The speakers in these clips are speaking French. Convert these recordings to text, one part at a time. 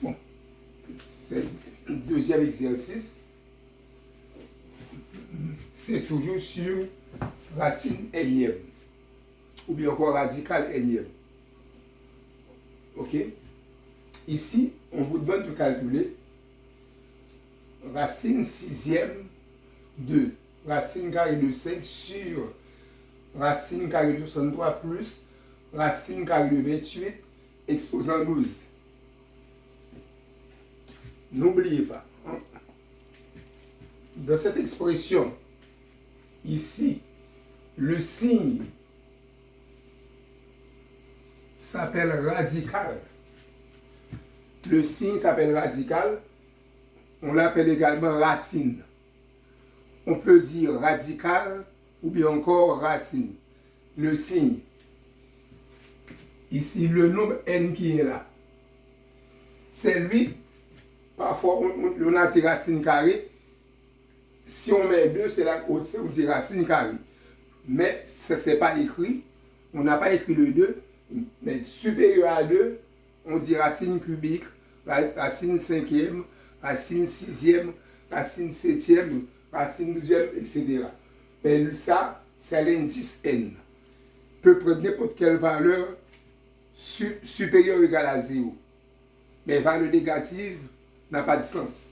Bon, c'est le deuxième exercice. C'est toujours sur racine énième. Ou bien encore radical énième. Ok? Ici, on vous demande de calculer racine sixième de racine carrée de 5 sur racine carrée de 63 plus racine carrée de 28 exposant 12. N'oubliez pas, dans cette expression, ici, le signe s'appelle radical. Le signe s'appelle radical. On l'appelle également racine. On peut dire radical ou bien encore racine. Le signe. Ici, le nombre n qui est là. C'est lui. Parfois, on a dit racine carrée. Si on met 2, c'est là on dit racine carrée. Mais ça, c'est pas écrit. On n'a pas écrit le 2. Mais supérieur à 2, on dit racine cubique, racine cinquième, racine sixième, racine septième, racine douzième, etc. Mais ça, c'est l'indice n. Peut prendre n'importe quelle valeur supérieure ou égale à 0. Mais valeur négative n'a pas de sens.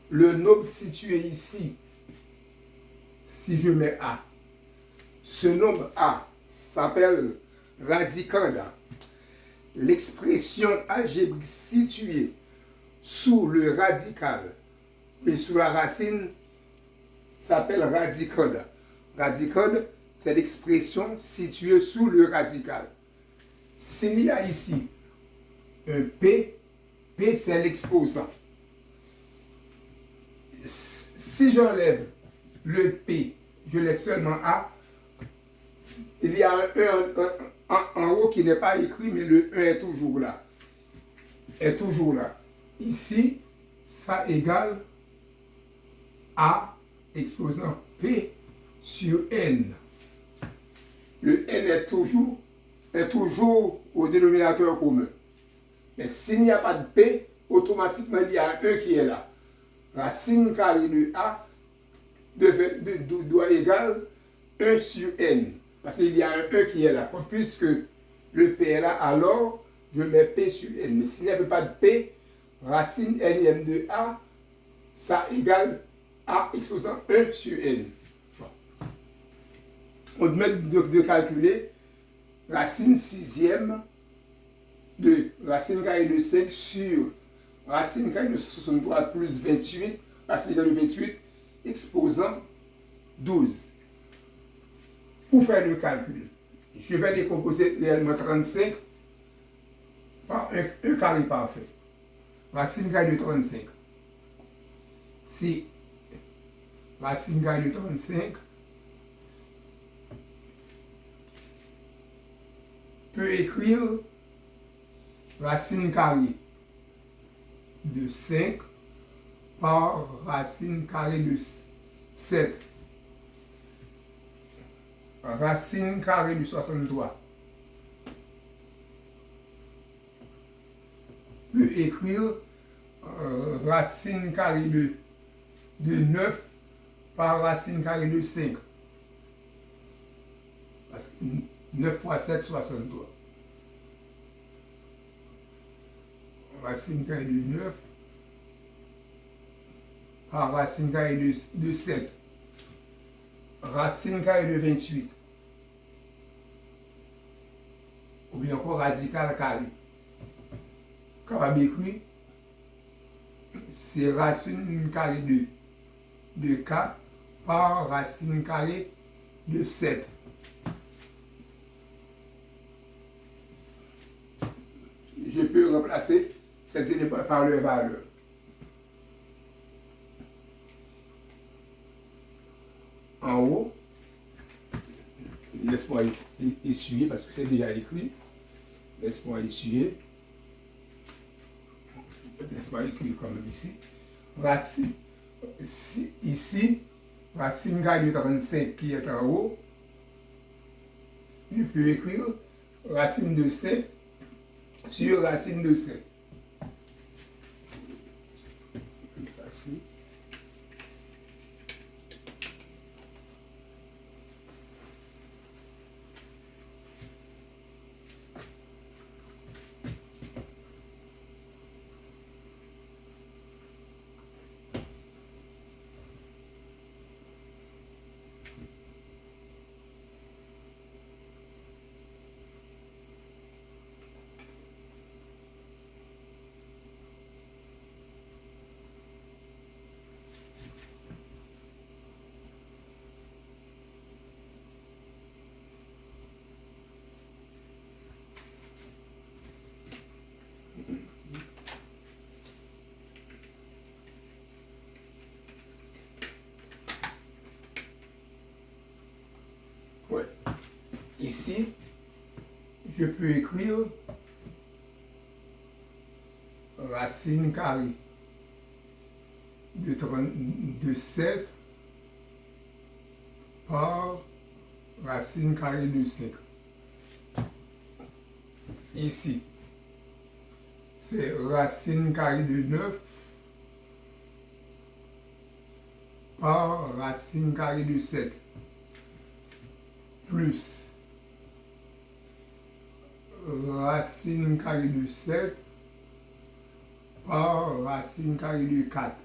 Le nombre situé ici, si je mets A, ce nombre A s'appelle radicande. L'expression algébrique située sous le radical, mais sous la racine, s'appelle radicande. Radicande, c'est l'expression située sous le radical. S'il y a ici un P, P c'est l'exposant. Si j'enlève le P, je laisse seulement A, il y a un 1 en haut qui n'est pas écrit, mais le 1 est toujours là. Est toujours là. Ici, ça égale A exposant P sur N. Le N est toujours au dénominateur commun. Mais s'il n'y a pas de P, automatiquement il y a un 1 qui est là. Racine carrée de A doit égaler 1 sur N. Parce qu'il y a un 1 qui est là. Puisque le P est là, alors je mets P sur N. Mais s'il n'y avait pas de P, racine N de A, ça égale A exposant 1 sur N. Bon. On demande de calculer racine sixième de racine carrée de 5 sur racine carrée de 63 plus 28, racine carrée de 28 exposant 12. Pour faire le calcul, je vais décomposer réellement 35 par un carré parfait. Racine carrée de 35. Si racine carrée de 35 peut écrire racine carrée de 5 par racine carrée de 7. Racine carrée de 63 peut écrire racine carrée de 9 par racine carrée de 5. Parce que 9 fois 7, 63. Racine carrée de 9 par racine carrée de 7. Racine carrée de 28. Ou bien encore radical carré. Capable écrit, c'est racine carrée de 4 par racine carrée de 7. Je peux remplacer ces éléments par leur valeur. En haut, laisse-moi essuyer parce que c'est déjà écrit. Laisse-moi essuyer. Laisse-moi écrire comme ici. Racine, ici, racine carrée de 35 qui est en haut. Je peux écrire racine de 5 sur racine de 5. Ici, je peux écrire racine carrée de 7 par racine carrée de 5. Ici, c'est racine carrée de 9 par racine carrée de 7 plus racine carrée de 7 par racine carrée de 4.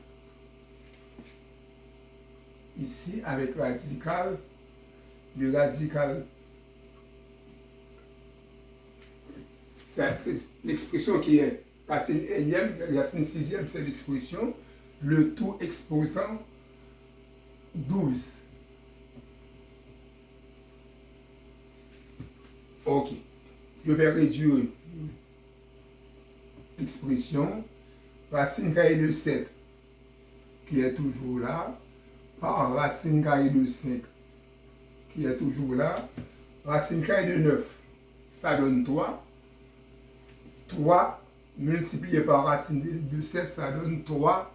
Ici, avec radical, le radical, c'est l'expression qui est racine énième, racine sixième, c'est l'expression, le tout exposant 12. Ok. Je vais réduire l'expression racine carrée de 7 qui est toujours là par racine carrée de 5 qui est toujours là. Racine carrée de 9, ça donne 3. 3 multiplié par racine de 7, ça donne 3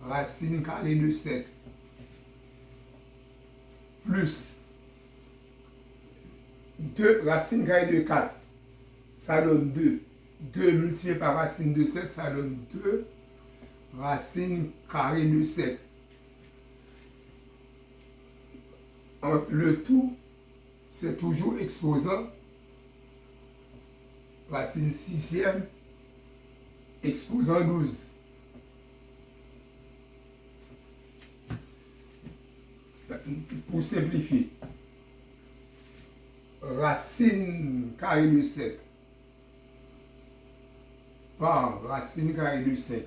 racine carrée de 7. Plus 2 racine carrée de 4, ça donne 2. 2 multiplié par racine de 7, ça donne 2 racine carrée de 7. Le tout, c'est toujours exposant racine sixième exposant 12. Pour simplifier, racine carrée de 7 par racine carrée de 5.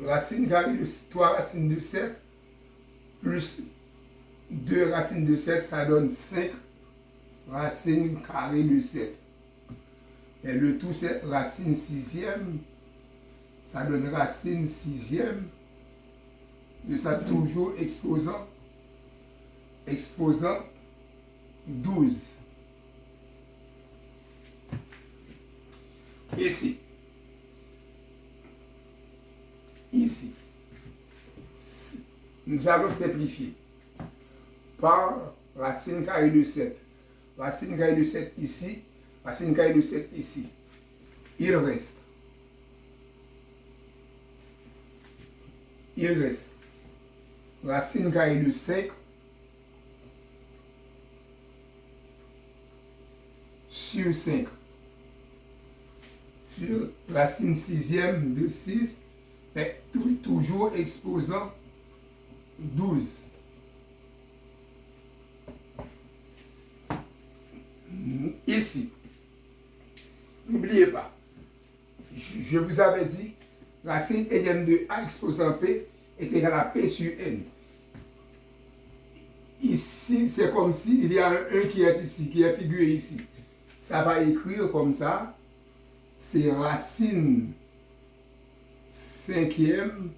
Racine carrée de 3 racines de 7 plus 2 racines de 7, ça donne 5 racines carrées de 7. Et le tout, c'est racine sixième, ça donne racine sixième, de ça toujours exposant 12. Ici, nous allons simplifier par racine carrée de 7. Racine carrée de 7 ici, racine carrée de 7 ici. Il reste racine carrée de 5 sur 5 sur racine sixième de 6, mais toujours exposant 12. Ici, n'oubliez pas, je vous avais dit, racine énième de A exposant P est égal à P sur N. Ici, c'est comme si il y a un 1 qui est ici, qui est figuré ici. Ça va écrire comme ça, c'est racine cinquième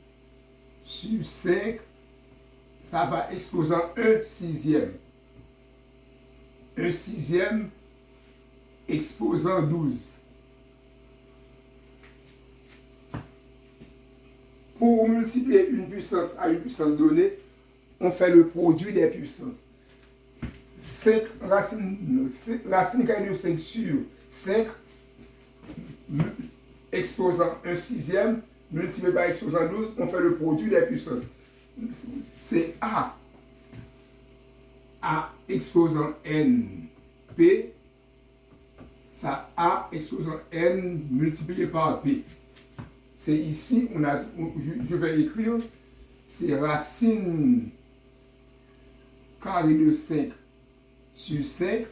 sur 5, ça va exposant 1 sixième. 1 sixième exposant 12. Pour multiplier une puissance à une puissance donnée, on fait le produit des puissances. 5 racine carrée de 5 sur 5 exposant 1 sixième multiplié par exposant 12, on fait le produit des puissances. C'est A exposant N P, ça A exposant N multiplié par P. C'est ici, je vais écrire, c'est racine carrée de 5 sur 5,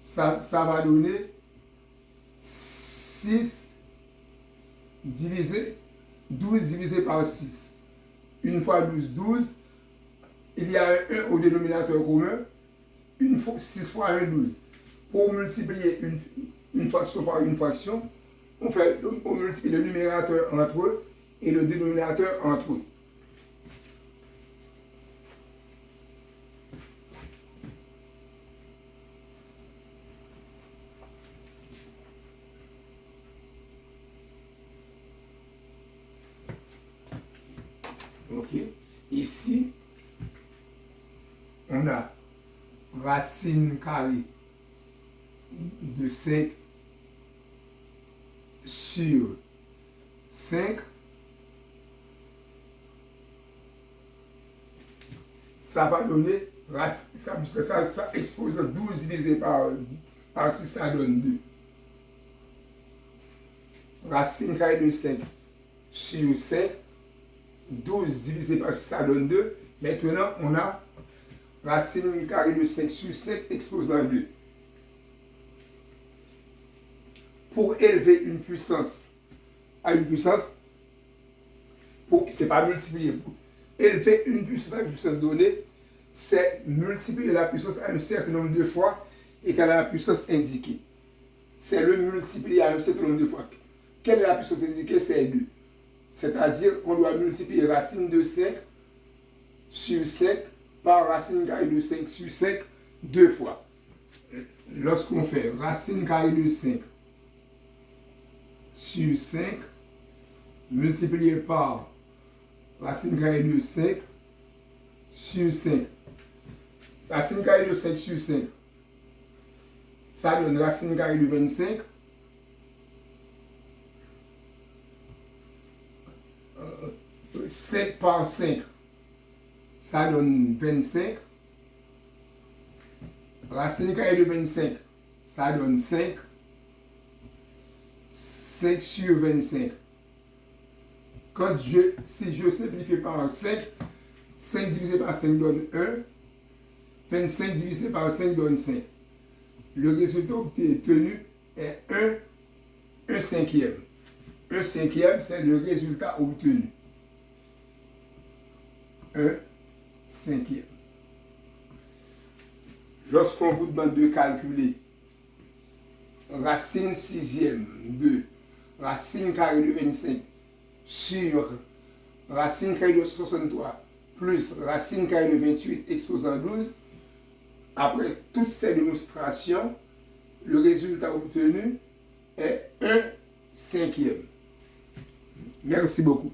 ça va donner 6 divisé, 12 divisé par 6. Une fois 12, 12. Il y a un 1 au dénominateur commun. 6 fois 1, 12. Pour multiplier une fraction par une fraction, on multiplie le numérateur entre eux et le dénominateur entre eux. Ok. Ici, on a racine carrée de 5 sur 5. Ça va donner, ça expose 12 divisé par 6, ça donne 2. Racine carrée de 5 sur 5, 12 divisé par 6, ça donne 2. Maintenant, on a racine carrée de 5 sur 5 exposant 2. Pour élever une puissance à une puissance, c'est pas multiplier. Pour élever une puissance à une puissance donnée, c'est multiplier la puissance à un certain nombre de fois égal à la puissance indiquée. C'est le multiplier à un certain nombre de fois. Quelle est la puissance indiquée? C'est 2. C'est-à-dire qu'on doit multiplier racine de 5 sur 5 par racine carrée de 5 sur 5 2 fois. Lorsqu'on fait racine carrée de 5 sur 5 multiplié par racine carrée de 5 sur 5. Racine carrée de 5 sur 5, ça donne racine carrée de 25. 5 par 5, ça donne 25. Racine carrée de 25, ça donne 5. 5 sur 25. Si je simplifie par 5, 5 divisé par 5 donne 1. 25 divisé par 5 donne 5. Le résultat obtenu est 1 cinquième. 1 cinquième, c'est le résultat obtenu. 1 cinquième. Lorsqu'on vous demande de calculer racine sixième de racine carrée de 25 sur racine carrée de 63 plus racine carrée de 28 exposant 12, après toutes ces démonstrations, le résultat obtenu est 1 cinquième. Merci beaucoup.